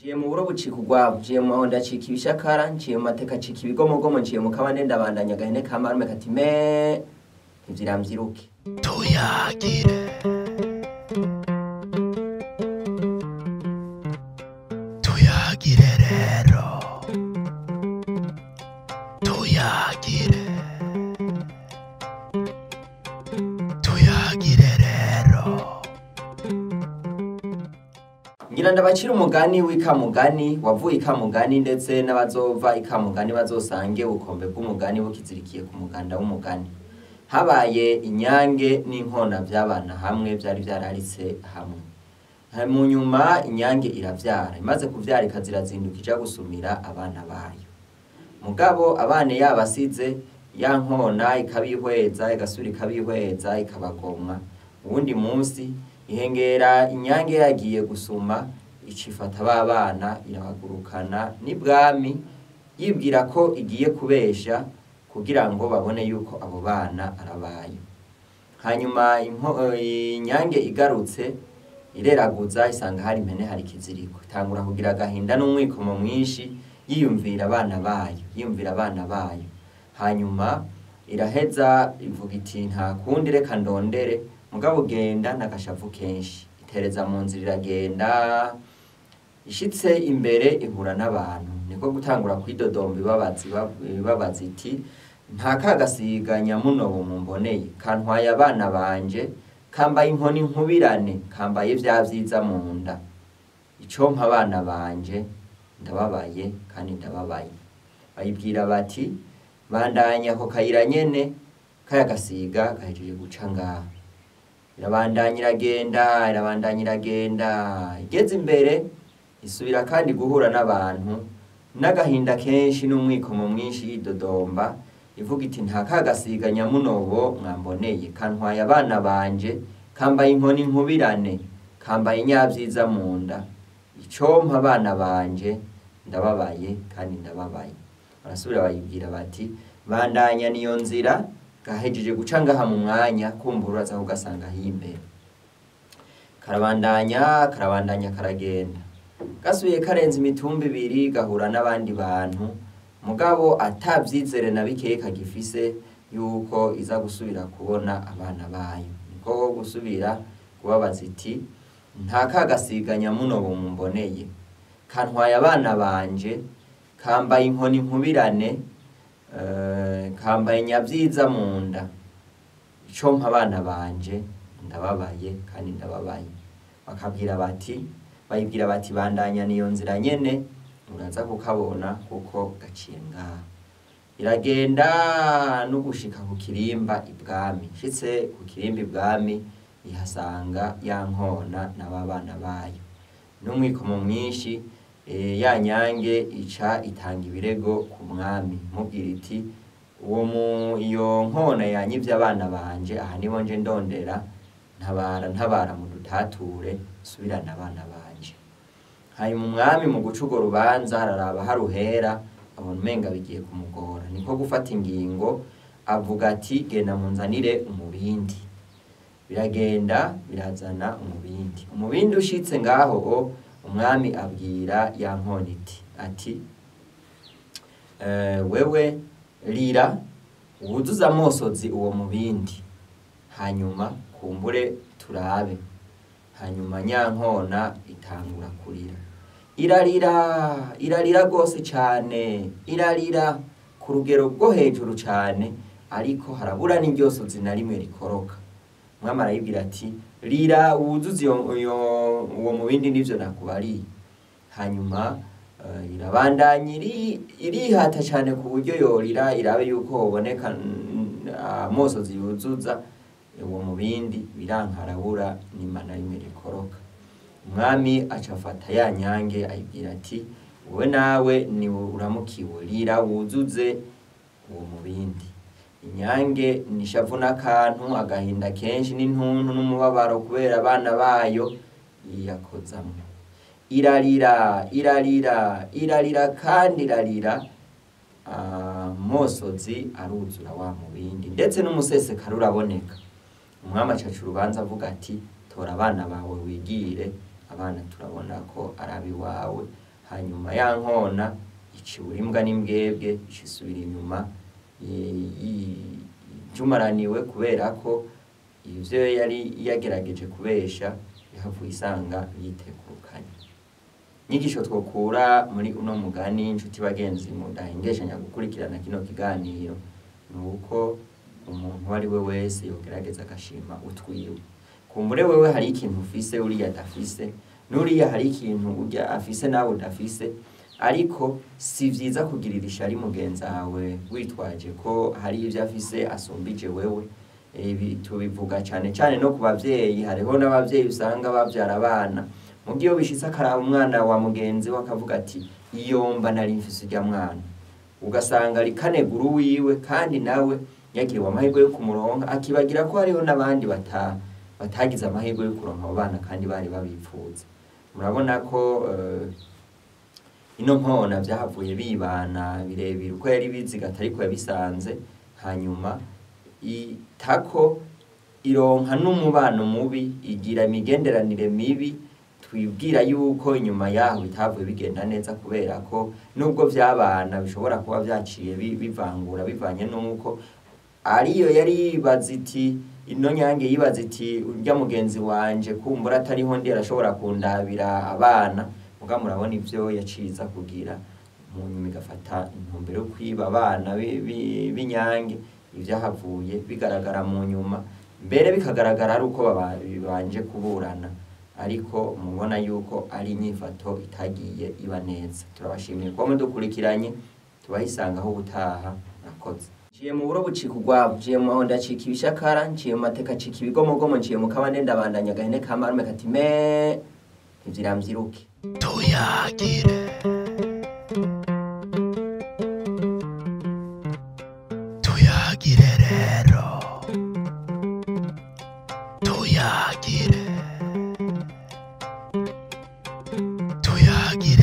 Nciye mu buro bucika urwavu, nciye mu mahonda acika ibishakara, nciye mu mateka acika ibigomogomo, nciye mu kabande ndabandanya agahene kamarume kati me ntivyiramvyiruke. Tuyagire tuyagire rero tuyagire rero. Ngira ndabacira umugani w'ikamugani wavuye ikamugani ndetse n'abazova ikamugani bazosange ubukombe bw'umugani bukizirikiye ku muganda w'umugani. Habaye inyange n'inkona vy'abana hamwe vyari vyararitse hamwe. Mu nyuma inyange iravyara, imaze kuvyara ikazirazinduka ija gusumira abana bayo. Mugabo abane yabasize ya nkona ikabihweza igasura ikabihweza ikabagomwa. Uwundi munsi ihengera inyange yagiye gusuma icifata babana irabagurukana n'ibwami yibwira ko igiye kubesha kugira ngo babone yuko abo bana arabayo. Hanyuma inyange igarutse ireraguza isanga hari impene hari kiziriko, itangura kugira agahinda n'umwikomo mwinshi yiyumvira abana bayo. Hanyuma iraheza ivuga iti nta kundi reka ndondere, mugabo genda n'agashavu kenshi. Itereza mu nzira iragenda, ishitse imbere ihura n'abantu, niko gutangura kwidodomba ibabaza iti nta kagasiga nyamunobo mumboneye, kantwaye abana banje, kambaye inkoni nkubirane, kambaye vya vyiza mu nda. Icompa abana banje ndababaye kandi ndababaye. Bayibwira bati bandanya ako kayira nyene kaya gasiga gahejeje guca ngaha. Irabandanya iragenda, igeze imbere isubira kandi guhura n'abantu n'agahinda kenshi n'umwikomo mwinshi yidodomba ivuga iti nta kagasiga nyamunobo mwamboneye, kantwaye abana banje, kambaye inkoni nkubirane, kambaye nyavyiza mu nda. Icompa abana banje ndababaye kandi ndababaye. Barasubira bayibwira bati bandanya niyo nzira gahejeje guca ngaha mu mwanya kumbura uraza kugasanga himbere. Karabandanya karagenda, gasubiye karenze imitumba ibiri gahura n'abandi bantu, mugabo atavyizere na bikeye kagifise yuko iza gusubira kubona abana bayo. Niko gusubira kubabaza iti nta kagasiga nyamunobo mumboneye, kantwaye abana banje, kambaye inkoni nkubirane, kambaye nyavyiza mu nda. Icompa abana banje ndababaye kandi ndababaye. Bayibwira bati bandanya niyo nzira nyene uraza kukabona kuko gaciye ngaha. Iragenda no gushika ku kirimba ibwami. Shitse ku kirimba ibwami ihasanga ya nkona n'ababana bayo. N'umwikomo mwinshi ya nyange ica itanga ibirego ku mwami mubwira iti iyo nkona yanyivye abana banje, aha nibo nje ndondera, ntabara mu dutature subirana abana banje. Hanyuma umwami mu guca urwo rubanza araraba haruhera abona umenga bigiye kumugora, niko gufata ingingo avuga ati genda munzanire umubindi. Biragenda birazana umubindi ushitse ngaho umwami abwira ya nkona ati wewe lira wuzuza amosozi uwo mubindi, hanyuma kumbure turabe. Hanyuma nyankona itangura kurira, irarira gose cane, irarira ku rugero rwo hejuru cane, ariko harabura n'iryosozi na rimwe rikoroka. Umwami arayibwira ati rira wuzuze uwo mubindi nivyo nakubariye. Hanyuma irabandanya irihata cane ku buryo yorira irabe yuko hoboneka amosozi yuzuza uwo mubindi, biranka harabura n'imana rimwe rikoroka. Umwami acafata ya nyange ayibwira ati wowe nawe ni uramukiwe, rira wuzuze uwo mubindi. Inyange nishavu n'akantu, agahinda kenshi n'intuntu n'umubabaro kubera abana bayo yiyakozamwo. Irarira kandi irarira, mosozi aruzura wa mubindi ndetse n'umusesekara uraboneka. Umwami acaca urubanza avuga ati tora abana bawe wigire, abana turabona ko arabi wawe, hanyuma ya nkona icibura imbwa n'imbwebwe icisubira inyuma jumaraniwe kubera ko ivyo yari yagerageje kubesha yahavuye isanga yitegukanye. Inyigisho twokura muri uno mugani inshuti bagenzi mudahengeshanya gukurikirana kino kiganiro nuko umuntu ari we wese yogerageza agashima utwiwe. Kumbure wewe hari ikintu ufise uriya adafise, nuriya hari ikintu urya afise nawe udafise, ariko si vyiza kugirira ishari mugenzi wawe witwaje ko hari ivyo afise asumbije wewe. Ibi tubivuga cyane cyane no ku bavyeyi. Hariho n'abavyeyi usanga bavyara abana mu gihe bishitse akaraba umwana wa mugenzi we akavuga ati iyo mba nari mfise urya mwana, ugasanga ari kaneguru wiwe kandi nawe yagiriwe amahirwe yo kumuronka, akibagira ko hariho n'abandi batagize amahirwe yo kuronka abo bana kandi bari babipfuza. Murabona ko ino nkona vyahavuye bibana birebire uko yari bizigata ariko yabisanze, hanyuma itako ironka n'umubano mubi, igira imigenderanire mibi. Twibwira yuko inyuma yaho bitavuye bigenda neza kubera ko nubwo vyabana bishobora kuba vyaciye bivangura bivanye nuko ariyo yari yibaza iti, ino nyange yibaza iti urya mugenzi wanje kumbura atariho ndi arashobora kundabira abana. Muga murabona ivyo yaciza kugira mu nyuma igafata intumbero yo kwiba abana b'inyange. Ivyahavuye bigaragara mu nyuma, mbere bikagaragara ari uko babanje kuburana, ariko mubona yuko ari inyifato itagiye iba neza. Turabashimiye kuba mudukurikiranye, tubahisangaho ubutaha. Nakoze nciye mu buro bucika urwabo, nciye mu mahonda acika ibishakara, nciye mu mateka acika ibigomogomo, nciye mu kabande ndabandanya agahene kamarume kati me ivyiramvyiruke. tuyagire tuyagire rero tuyagire tuyagire